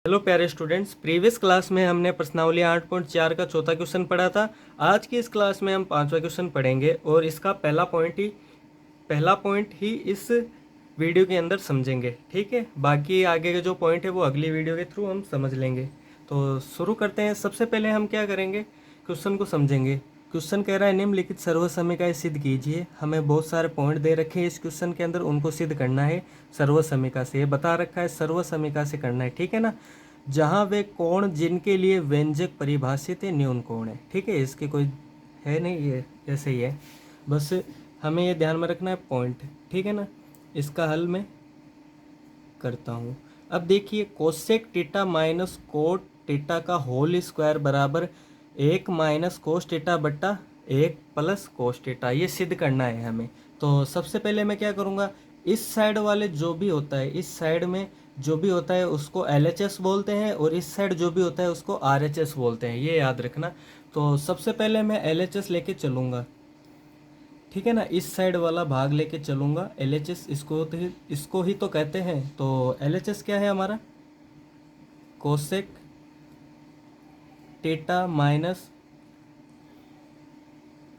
Hello प्यारे students, previous class में हमने प्रश्नावली 8.4 का चौथा क्वेश्चन पढ़ा था। आज की इस क्लास में हम पांचवा क्वेश्चन पढ़ेंगे और इसका पहला पॉइंट ही इस वीडियो के अंदर समझेंगे। ठीक है, बाकी आगे के जो पॉइंट है वो अगली वीडियो के थ्रू हम समझ लेंगे। तो शुरू करते हैं। सबसे पहले हम क्या करेंगे, क्वेश्चन को समझेंगे। क्वेश्चन कह रहा है निम्नलिखित सर्वसमीकाएं सिद्ध कीजिए। हमें बहुत सारे पॉइंट दे रखे हैं इस क्वेश्चन के अंदर, उनको सिद्ध करना है सर्वसमीका से। ये बता रखा है सर्वसमीका से करना है, ठीक है ना। जहाँ वे कोण जिनके लिए व्यंजक परिभाषित है न्यून कोण है। ठीक है, इसके कोई है नहीं, ये ऐसे ही है, बस हमें ये ध्यान में रखना है पॉइंट। ठीक है ना। इसका हल मैं करता हूँ। अब देखिए, cosec theta minus cot theta का होल स्क्वायर बराबर 1 माइनस कोस टीटा बट्टा 1 प्लस कोस टीटा, ये सिद्ध करना है हमें। तो सबसे पहले मैं क्या करूँगा, इस साइड वाले जो भी होता है, इस साइड में जो भी होता है उसको LHS बोलते हैं और इस साइड जो भी होता है उसको RHS बोलते हैं, ये याद रखना। तो सबसे पहले मैं LHS लेके चलूँगा, ठीक है ना। इस साइड वाला भाग लेके चलूँगा। LHS इसको ही तो कहते हैं। तो LHS क्या है हमारा, cosec theta minus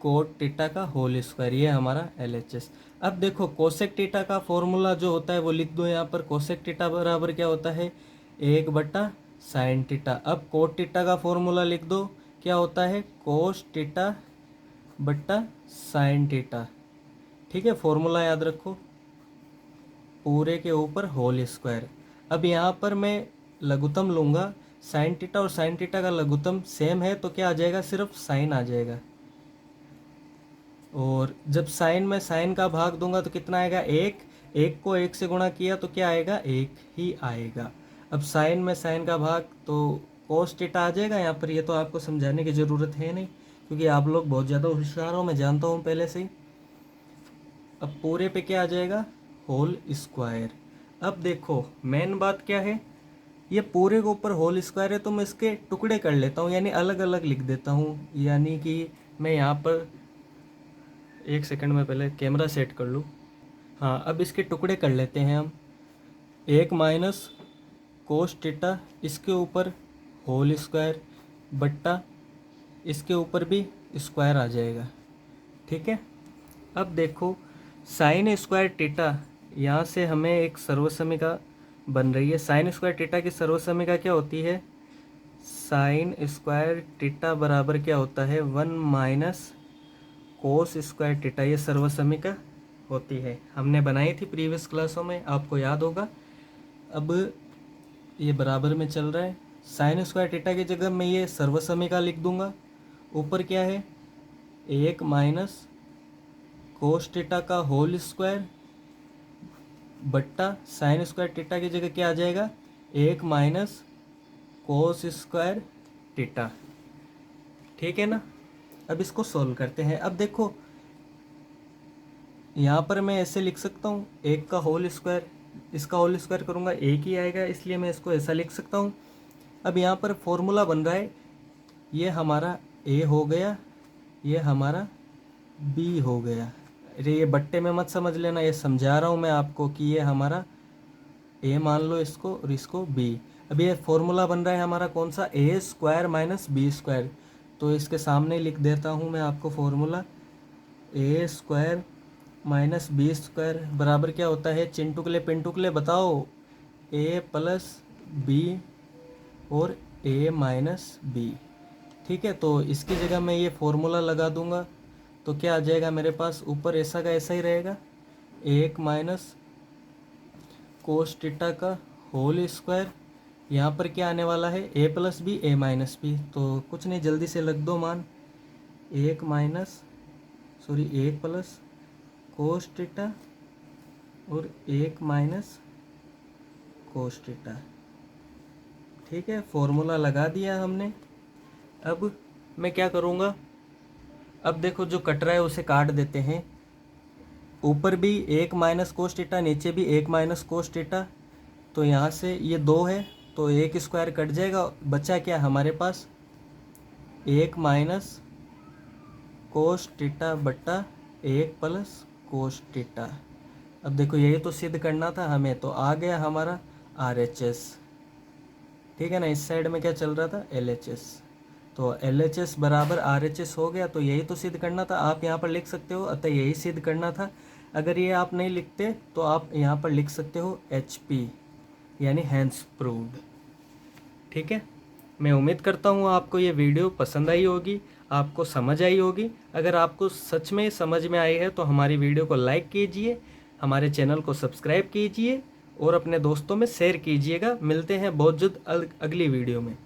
cot theta का होल स्क्वायर, ये हमारा LHS। अब देखो, कोसेक टीटा का फॉर्मूला जो होता है वो लिख दो यहाँ पर। कोसेक टीटा बराबर क्या होता है, 1/साइन टीटा। अब कोट टीटा का फॉर्मूला लिख दो, क्या होता है, कोस टीटा बट्टा साइन टीटा। ठीक है, फॉर्मूला याद रखो, पूरे के ऊपर होल स्क्वायर। अब यहाँ पर मैं लघुत्तम लूँगा, साइन टीटा और साइन टीटा का लघुत्तम सेम है तो क्या आ जाएगा, सिर्फ साइन आ जाएगा। और जब साइन में साइन का भाग दूंगा तो कितना आएगा, 1। 1 को 1 से गुणा किया तो क्या आएगा, 1 ही आएगा। अब साइन में साइन का भाग तो कोस टीटा आ जाएगा यहाँ पर। ये तो आपको समझाने की ज़रूरत है नहीं, क्योंकि आप लोग बहुत ज़्यादा होशियार हो, मैं जानता हूँ पहले से ही। अब पूरे पे क्या आ जाएगा, होल स्क्वायर। अब देखो मेन बात क्या है, ये पूरे के ऊपर होल स्क्वायर है तो मैं इसके टुकड़े कर लेता हूँ, यानी अलग अलग लिख देता हूँ। यानी कि मैं यहाँ पर, एक सेकंड में पहले कैमरा सेट कर लूँ। हाँ, अब इसके टुकड़े कर लेते हैं हम। 1 माइनस कोस टीटा, इसके ऊपर होल स्क्वायर बट्टा इसके ऊपर भी स्क्वायर आ जाएगा। ठीक है। अब देखो, साइन स्क्वायर टीटा, यहाँ से हमें एक सर्वसमीका बन रही है। साइन स्क्वायर टीटा की सर्वसमीका क्या होती है, साइन स्क्वायर टीटा बराबर क्या होता है, 1 माइनस कोस स्क्वायर टीटा, ये सर्वसमीका होती है। हमने बनाई थी प्रीवियस क्लासों में, आपको याद होगा। अब ये बराबर में चल रहा है, साइन स्क्वायर टीटा की जगह मैं ये सर्वसमीका लिख दूंगा। ऊपर क्या है, 1 माइनस कोस टीटा का होल स्क्वायर बट्टा साइन स्क्वायर टीटा की जगह क्या आ जाएगा, 1 माइनस कोस स्क्वायर टीटा। ठीक है ना। अब इसको सोल्व करते हैं। अब देखो, यहाँ पर मैं ऐसे लिख सकता हूँ, 1 का होल स्क्वायर, इसका होल स्क्वायर करूँगा 1 ही आएगा, इसलिए मैं इसको ऐसा लिख सकता हूँ। अब यहाँ पर फॉर्मूला बन रहा है, ये हमारा A हो गया, ये हमारा B हो गया। अरे ये बट्टे में मत समझ लेना, ये समझा रहा हूँ मैं आपको कि ये हमारा A मान लो इसको और इसको B। अब ये फॉर्मूला बन रहा है हमारा कौन सा, A square minus B square. तो इसके सामने लिख देता हूँ मैं आपको formula, A square minus B square बराबर क्या होता है, चिंटुकले पिंटुकले बताओ, A प्लस बी और A माइनस बी। ठीक है, तो इसकी जगह मैं ये फॉर्मूला लगा दूंगा तो क्या आ जाएगा मेरे पास, ऊपर ऐसा का ऐसा ही रहेगा, 1 माइनस कोस टीटा का होल स्क्वायर। यहाँ पर क्या आने वाला है, A plus B A minus B. तो कुछ नहीं, जल्दी से लग दो मान, 1 प्लस कोस टीटा और 1 माइनस कोस टीटा। ठीक है, फॉर्मूला लगा दिया हमने। अब मैं क्या करूँगा, अब देखो जो कट रहा है उसे काट देते हैं। ऊपर भी 1 माइनस कोस टीटा, नीचे भी 1 माइनस कोस टीटा। तो यहाँ से ये 2 है तो 1 स्क्वायर कट जाएगा, बचा क्या हमारे पास, 1 माइनस कोस टीटा बट्टा 1 प्लस कोस टीटा। अब देखो यही तो सिद्ध करना था हमें, तो आ गया हमारा RHS। ठीक है ना। इस साइड में क्या चल रहा था, LHS, तो LHS बराबर RHS हो गया। तो यही तो सिद्ध करना था, आप यहाँ पर लिख सकते हो, अतः यही सिद्ध करना था। अगर ये आप नहीं लिखते तो आप यहाँ पर लिख सकते हो HP, यानी हैंस प्रूव्ड। ठीक है, मैं उम्मीद करता हूँ आपको ये वीडियो पसंद आई होगी, आपको समझ आई होगी। अगर आपको सच में समझ में आई है तो हमारी वीडियो को लाइक कीजिए, हमारे चैनल को सब्सक्राइब कीजिए और अपने दोस्तों में शेयर कीजिएगा। मिलते हैं बहुत जल्द अगली वीडियो में।